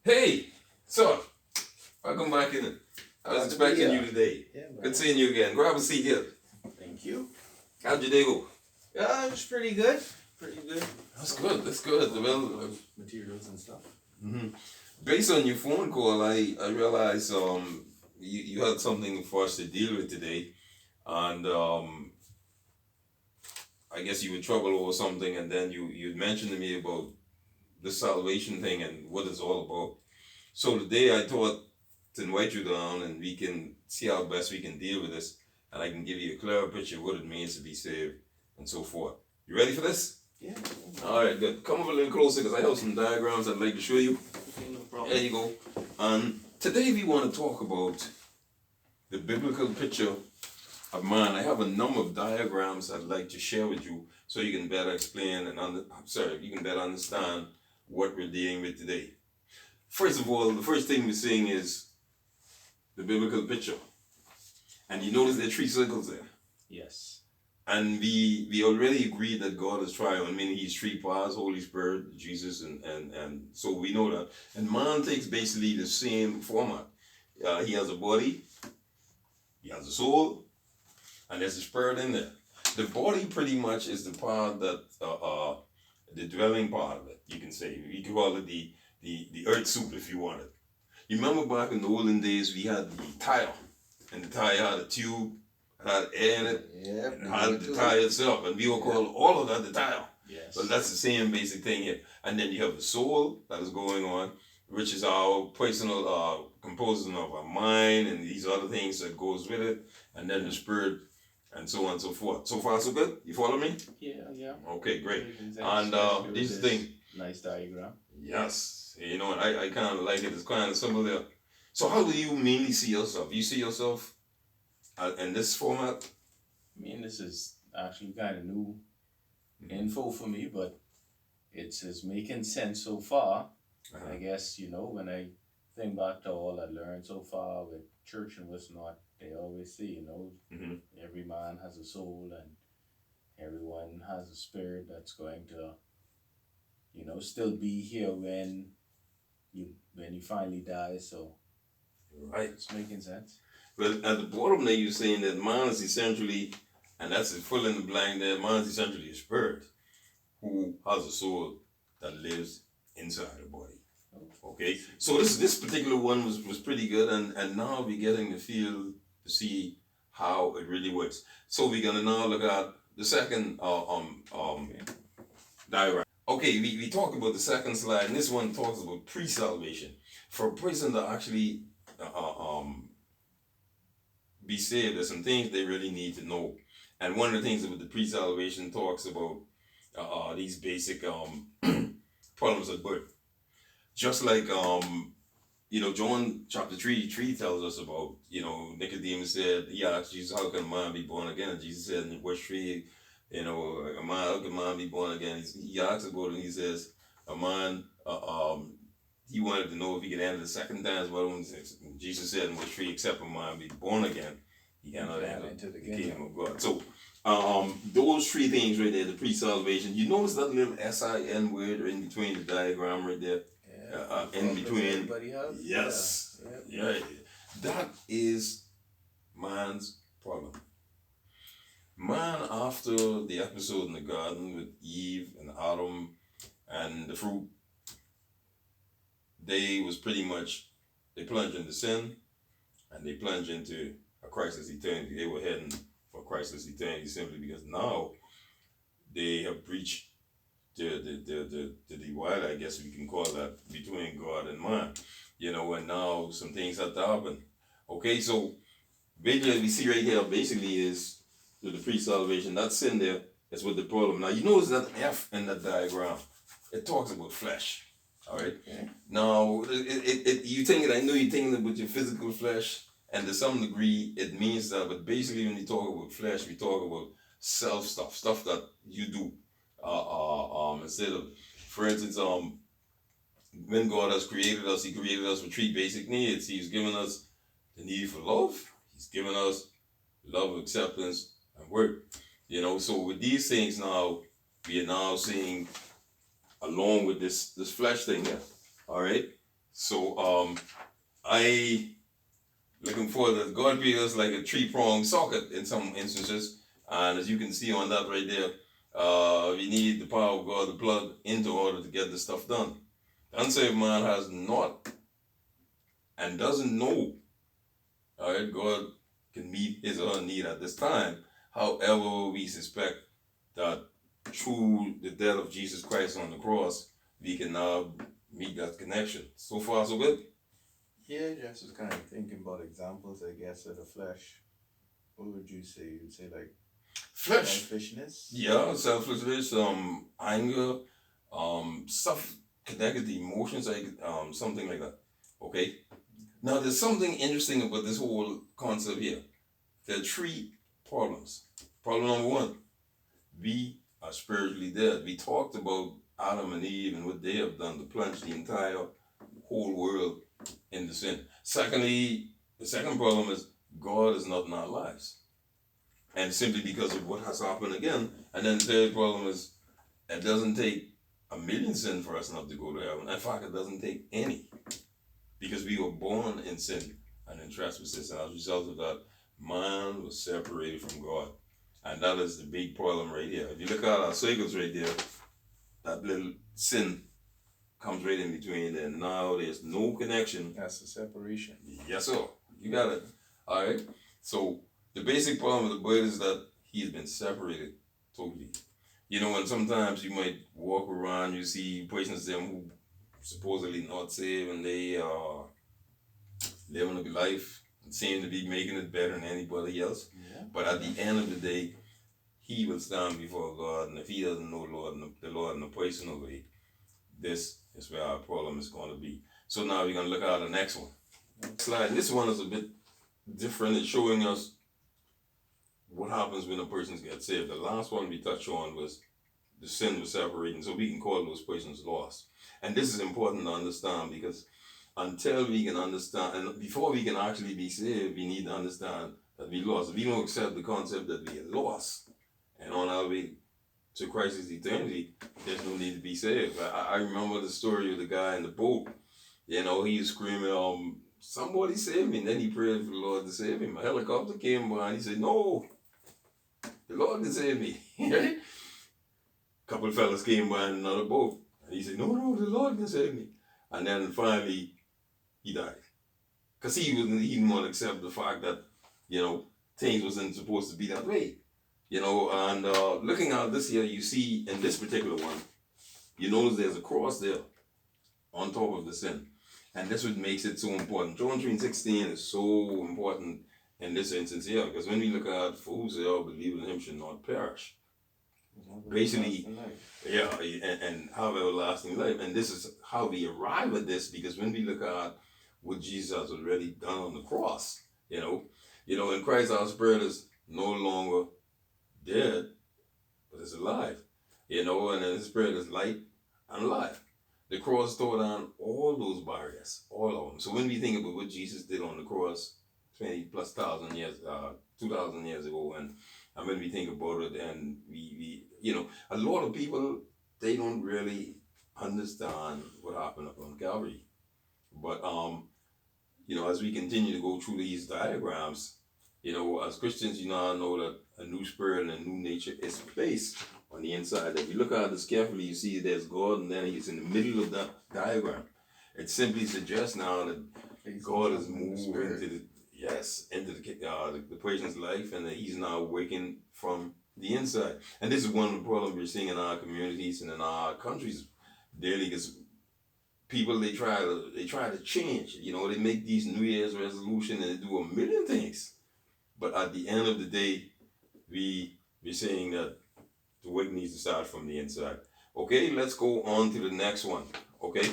Hey, so welcome back in. I was expecting you today. Yeah, man. Good seeing you again. Grab a seat here. Thank you. How'd your day go? Yeah, it was pretty good. Pretty good. That's good. That's good. Well, Materials and stuff. based on your phone call, I realized you had something for us to deal with today, and I guess you were trouble over something, and then you mentioned to me about the salvation thing and what it's all about. So today I thought to invite you down and we can see how best we can deal with this, and I can give you a clearer picture of what it means to be saved and so forth. You ready for this? Yeah. All right, good. Come up a little closer because I have some diagrams I'd like to show you. Okay, no problem. There you go. And today we want to talk about the biblical picture of man. I have a number of diagrams I'd like to share with you so you can better explain and you can better understand what we're dealing with today. First of all, the first thing we're seeing is the biblical picture. And you notice there are three circles there. Yes. And we already agreed that God is triune, meaning he's three parts, Holy Spirit, Jesus, and so we know that. And man takes basically the same format. He has a body, he has a soul, and there's a spirit in there. The body pretty much is the part that, the dwelling part of it, you can say. You can call it the earth suit if you want it. You remember back in the olden days, we had the tire, and the tire had a tube, had air in it, Yep. and had the tire itself, and we will call all of that the tire. Yes. But that's the same basic thing here. And then you have the soul that is going on, which is our personal composing of our mind and these other things that goes with it, and then the spirit, and so on and so forth. So far, so good? You follow me? Yeah. Okay, great. Everything's And nice. this is the thing. Nice diagram. Yes, you know, and I kind of like it. It's kind of simple there. So how do you mainly see yourself? You see yourself in this format? I mean, this is actually kind of new info for me, but it's making sense so far. Uh-huh. I guess, when I think back to all I learned so far with church and what's not, they always say, Mhm. every man has a soul and everyone has a spirit that's going to, still be here when you finally die. So Right. it's making sense. Well, at the bottom there, you're saying that man is essentially, and that's full in the blank there, man is essentially a spirit who has a soul that lives inside the body. Okay, so this particular one was pretty good, and now we're getting the feel to see how it really works. So we're gonna now look at the second diagram. Okay, we talked about the second slide, and this one talks about pre-salvation. For a person to actually be saved, there's some things they really need to know. And one of the things about the pre-salvation talks about these basic problems of birth. Just like John chapter 3 tells us about, Nicodemus said, he asked Jesus, how can a man be born again? And Jesus said in verse 3, how can a man be born again? He asks about it, and he says, a man, he wanted to know if he could enter the second time. But Jesus said in verse 3, except a man be born again, he cannot enter the kingdom of God. So those three things right there, the pre-salvation, you notice that little SIN word in between the diagram right there? In between. Everybody has? Yes. Yeah. Yeah. That is man's problem. Man, after the episode in the garden with Eve and Adam and the fruit, they plunged into sin, and they plunged into a Christless eternity. They were heading for Christless eternity simply because now they have breached the divide, I guess we can call that, between God and man. And now some things have to happen. Okay, so basically we see right here basically is the pre-salvation. That sin there is with the problem. Now you notice that F in that diagram, it talks about flesh. All right. Okay. Now I know you're thinking about your physical flesh, and to some degree it means that, but basically when you talk about flesh, we talk about self stuff that you do. Instead of, for instance, when God has created us, he created us with three basic needs. He's given us the need for love. He's given us love, acceptance, and work. So with these things now, we are now seeing along with this flesh thing here. All right. So I looking forward that God created us like a three-pronged socket in some instances, and as you can see on that right there, we need the power of God to plug into order to get the stuff done. The unsaved man has not and doesn't know. All right, God can meet his or her need at this time. However, we suspect that through the death of Jesus Christ on the cross, we can now meet that connection. So far, so good. Yeah, just was kind of thinking about examples, I guess, of the flesh. What would you say? You'd say like Flesh. selfishness? Yeah, selfishness, anger, stuff connected to emotions, like something like that. Okay. Now, there's something interesting about this whole concept here. There are three problems. Problem number one, we are spiritually dead. We talked about Adam and Eve and what they have done to plunge the entire whole world into sin. Secondly, the second problem is God is not in our lives. And simply because of what has happened again. And then the third problem is it doesn't take a million sin for us not to go to heaven. In fact, it doesn't take any. Because we were born in sin and in trespasses. And as a result of that, man was separated from God. And that is the big problem right here. If you look at our circles right there, that little sin comes right in between, and now there's no connection. That's the separation. Yes, sir. You got it. All right. So the basic problem with the bird is that he's been separated totally. You know, and sometimes you might walk around, you see persons them who supposedly not saved, and they are living a life and seem to be making it better than anybody else. Yeah. But at the end of the day, he will stand before God, and if he doesn't know the Lord in a personal way, this is where our problem is going to be. So now we're going to look at the next one. Slide. This one is a bit different. It's showing us what happens when a person gets saved. The last one we touched on was the sin was separating, so we can call those persons lost. And this is important to understand because until we can understand, and before we can actually be saved, we need to understand that we lost. If we don't accept the concept that we are lost and on our way to Christ's eternity, there's no need to be saved. I remember the story of the guy in the boat. You know, he was screaming, somebody save me. And then he prayed for the Lord to save him. A helicopter came by and he said, no, the Lord can save me. Couple of fellas came by in another boat. And he said, no, the Lord can save me. And then finally, he died. Because he didn't want to accept the fact that, you know, things wasn't supposed to be that way. You know, and looking at this here, you see in this particular one, you notice there's a cross there on top of the sin. And that's what makes it so important. John 3:16 is so important in this instance here. Because when we look at for whosoever believe in him should not perish. Basically, yeah, and have everlasting life. And this is how we arrive at this, because when we look at what Jesus has already done on the cross, you know, in Christ our spirit is no longer dead, but it's alive. You know, and his spirit is light and alive. The cross tore down all those barriers, all of them. So when we think about what Jesus did on the cross 20 plus thousand years, 2,000 years ago, and when we think about it, and we you know, a lot of people, they don't really understand what happened up on Calvary. But you know, as we continue to go through these diagrams, you know, as Christians, you now know that a new spirit and a new nature is placed on the inside. If you look at this carefully, you see there's God, and then he's in the middle of that diagram. It simply suggests now that God has moved into the person's life, and that he's now waking from the inside. And this is one of the problems we're seeing in our communities and in our countries daily, because people, they try to change. You know, they make these New Year's resolutions and they do a million things. But at the end of the day, we're saying that the work needs to start from the inside. Okay, let's go on to the next one. Okay,